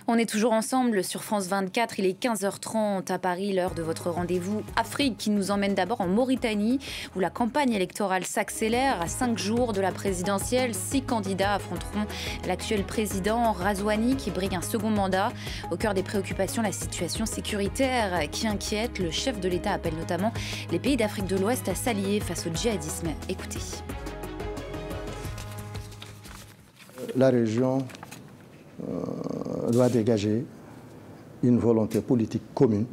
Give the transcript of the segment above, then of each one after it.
On est toujours ensemble sur France 24, il est 15h30 à Paris, l'heure de votre rendez-vous Afrique qui nous emmène d'abord en Mauritanie où la campagne électorale s'accélère. À 5 jours de la présidentielle, 6 candidats affronteront l'actuel président Razouani qui brigue un second mandat. Au cœur des préoccupations, la situation sécuritaire qui inquiète. Le chef de l'État appelle notamment les pays d'Afrique de l'Ouest à s'allier face au djihadisme. Écoutez. La région doit dégager une volonté politique commune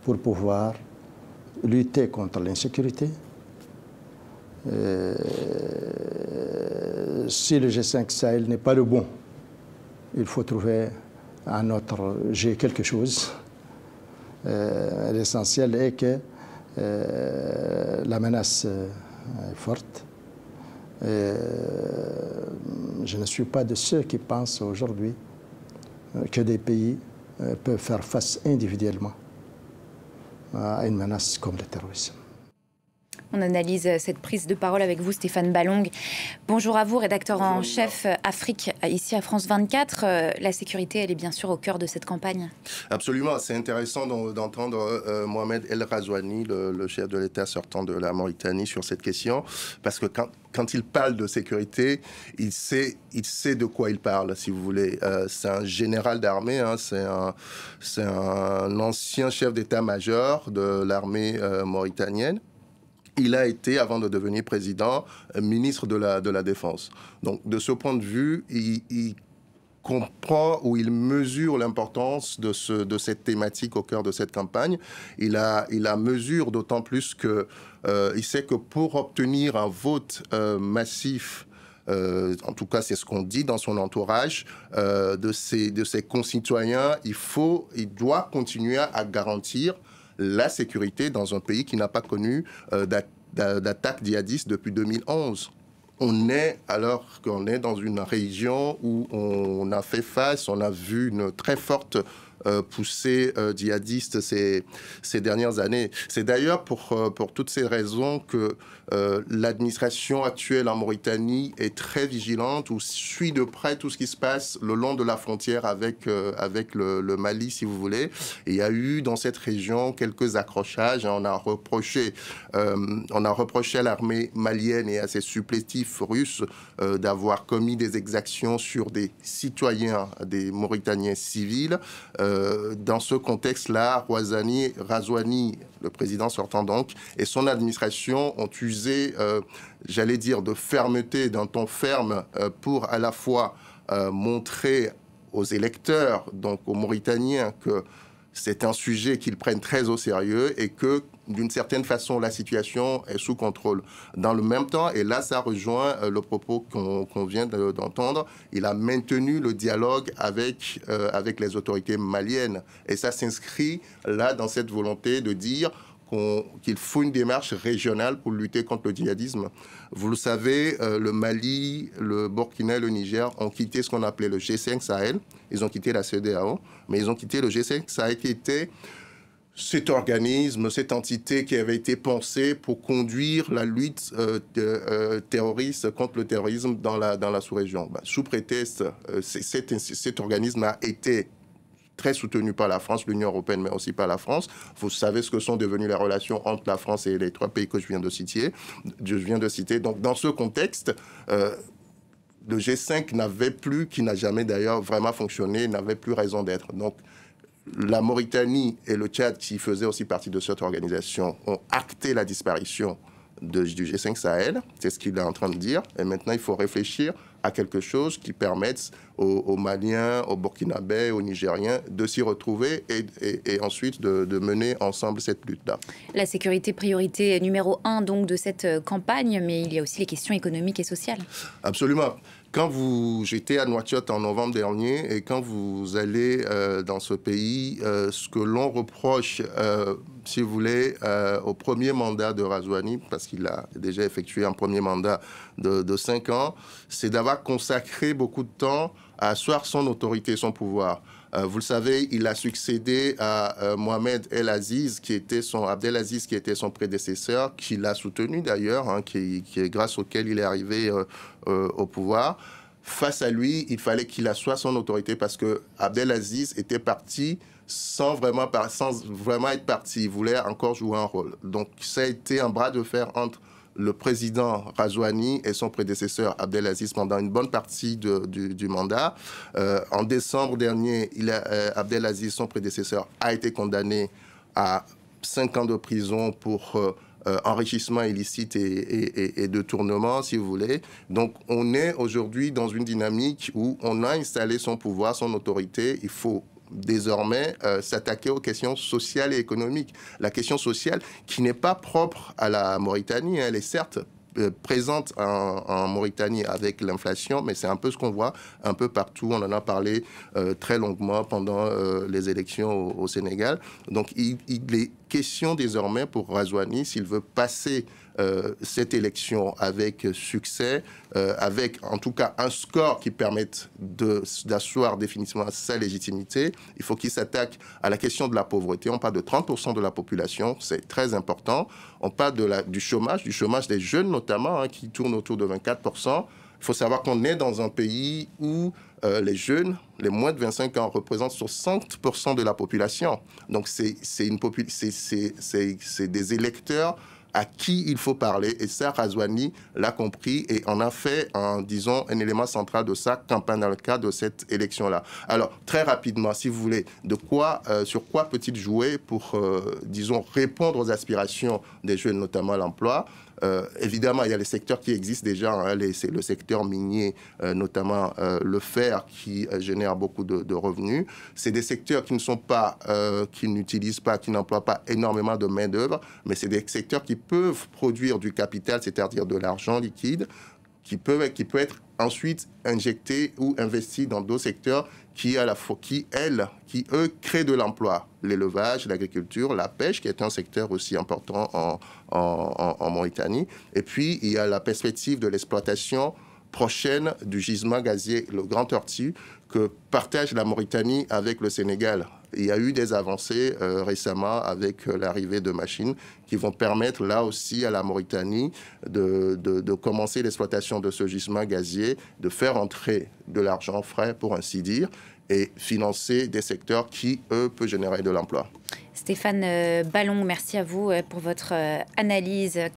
pour pouvoir lutter contre l'insécurité. Si le G5 Sahel n'est pas le bon, il faut trouver un autre G quelque chose. L'essentiel est que la menace est forte. Je ne suis pas de ceux qui pensent aujourd'hui que des pays peuvent faire face individuellement à une menace comme le terrorisme. On analyse cette prise de parole avec vous, Stéphane Ballong. Bonjour à vous, rédacteur en chef Afrique, ici à France 24. La sécurité, elle est bien sûr au cœur de cette campagne. Absolument. C'est intéressant d'entendre Mohamed El Razouani, le chef de l'État sortant de la Mauritanie, sur cette question. Parce que quand il parle de sécurité, il sait de quoi il parle, si vous voulez. C'est un général d'armée, hein, c'est un ancien chef d'état-major de l'armée mauritanienne. Il a été, avant de devenir président, ministre de la Défense. Donc, de ce point de vue, il comprend ou il mesure l'importance de cette thématique au cœur de cette campagne. Il la mesure d'autant plus que il sait que pour obtenir un vote massif, en tout cas c'est ce qu'on dit dans son entourage, de ses concitoyens, il doit continuer à garantir la sécurité dans un pays qui n'a pas connu d'attaque djihadiste depuis 2011. Alors qu'on est dans une région où on a fait face, on a vu une très forte poussée djihadiste ces dernières années. C'est d'ailleurs pour toutes ces raisons que l'administration actuelle en Mauritanie est très vigilante ou suit de près tout ce qui se passe le long de la frontière avec le Mali, si vous voulez. Et il y a eu dans cette région quelques accrochages. On a reproché à l'armée malienne et à ses supplétifs russes d'avoir commis des exactions sur des citoyens, des Mauritaniens civils. Dans ce contexte-là, Razouani, le président sortant donc, et son administration ont usé, j'allais dire, de fermeté, d'un ton ferme, pour à la fois montrer aux électeurs, donc aux Mauritaniens, que c'est un sujet qu'ils prennent très au sérieux et que, d'une certaine façon, la situation est sous contrôle. Dans le même temps, et là, ça rejoint le propos qu'on vient d'entendre, il a maintenu le dialogue avec les autorités maliennes. Et ça s'inscrit là dans cette volonté de dire qu'il faut une démarche régionale pour lutter contre le djihadisme. Vous le savez, le Mali, le Burkina et le Niger ont quitté ce qu'on appelait le G5 Sahel. Ils ont quitté la CEDEAO, mais ils ont quitté le G5 Sahel qui était cet organisme, cette entité qui avait été pensée pour conduire la lutte terroriste contre le terrorisme dans la sous-région. Sous prétexte, cet organisme a été très soutenu par la France, l'Union européenne, mais aussi par la France. Vous savez ce que sont devenues les relations entre la France et les 3 pays que je viens de citer. Donc, dans ce contexte, le G5 qui n'a jamais d'ailleurs vraiment fonctionné, n'avait plus raison d'être. Donc, la Mauritanie et le Tchad, qui faisaient aussi partie de cette organisation, ont acté la disparition du G5 Sahel. C'est ce qu'il est en train de dire. Et maintenant, il faut réfléchir à quelque chose qui permette aux Maliens, aux Burkinabés, aux Nigériens de s'y retrouver et ensuite de mener ensemble cette lutte-là. La sécurité, priorité numéro 1 donc de cette campagne, mais il y a aussi les questions économiques et sociales. Absolument. J'étais à Nouakchott en novembre dernier, et quand vous allez dans ce pays, ce que l'on reproche, si vous voulez, au premier mandat de Razouani, parce qu'il a déjà effectué un premier mandat de 5 ans, c'est d'avoir consacré beaucoup de temps à asseoir son autorité, son pouvoir. Vous le savez, il a succédé à Mohamed Abdelaziz, qui était son prédécesseur, qui l'a soutenu d'ailleurs, hein, grâce auquel il est arrivé au pouvoir. face à lui, il fallait qu'il assoie son autorité parce que Abdelaziz était parti sans vraiment être parti. Il voulait encore jouer un rôle. Donc, ça a été un bras de fer entre le président Razouani et son prédécesseur Abdelaziz pendant une bonne partie du mandat. En décembre dernier, Abdelaziz, son prédécesseur, a été condamné à 5 ans de prison pour enrichissement illicite et détournement, si vous voulez. Donc, on est aujourd'hui dans une dynamique où on a installé son pouvoir, son autorité. Il faut désormais s'attaquer aux questions sociales et économiques. La question sociale qui n'est pas propre à la Mauritanie, elle est certes présente en Mauritanie avec l'inflation, mais c'est un peu ce qu'on voit un peu partout. On en a parlé très longuement pendant les élections au Sénégal. Donc il est question désormais pour Razouani, s'il veut passer cette élection avec succès, avec en tout cas un score qui permette d'asseoir définitivement sa légitimité, il faut qu'il s'attaque à la question de la pauvreté. On parle de 30% de la population, c'est très important. On parle du chômage des jeunes notamment, hein, qui tourne autour de 24%. Il faut savoir qu'on est dans un pays où les jeunes, les moins de 25 ans, représentent 60% de la population. Donc, c'est des électeurs à qui il faut parler. Et ça, Razouani l'a compris et en a fait, disons, un élément central de sa campagne dans le cadre de cette élection-là. Alors, très rapidement, si vous voulez, sur quoi peut-il jouer pour, disons, répondre aux aspirations des jeunes, notamment l'emploi ? Évidemment, il y a les secteurs qui existent déjà, hein, c'est le secteur minier, notamment le fer qui génère beaucoup de revenus. C'est des secteurs qui ne sont pas, qui n'utilisent pas, qui n'emploient pas énormément de main-d'œuvre, mais c'est des secteurs qui peuvent produire du capital, c'est-à-dire de l'argent liquide, qui peut être ensuite injecté ou investi dans d'autres secteurs qui, eux, créent de l'emploi. L'élevage, l'agriculture, la pêche, qui est un secteur aussi important en Mauritanie. Et puis, il y a la perspective de l'exploitation prochaine du gisement gazier, le Grand Tortue, que partage la Mauritanie avec le Sénégal. Il y a eu des avancées récemment avec l'arrivée de machines qui vont permettre là aussi à la Mauritanie de commencer l'exploitation de ce gisement gazier, de faire entrer de l'argent frais, pour ainsi dire, et financer des secteurs qui, eux, peuvent générer de l'emploi. Stéphane Ballon, merci à vous pour votre analyse.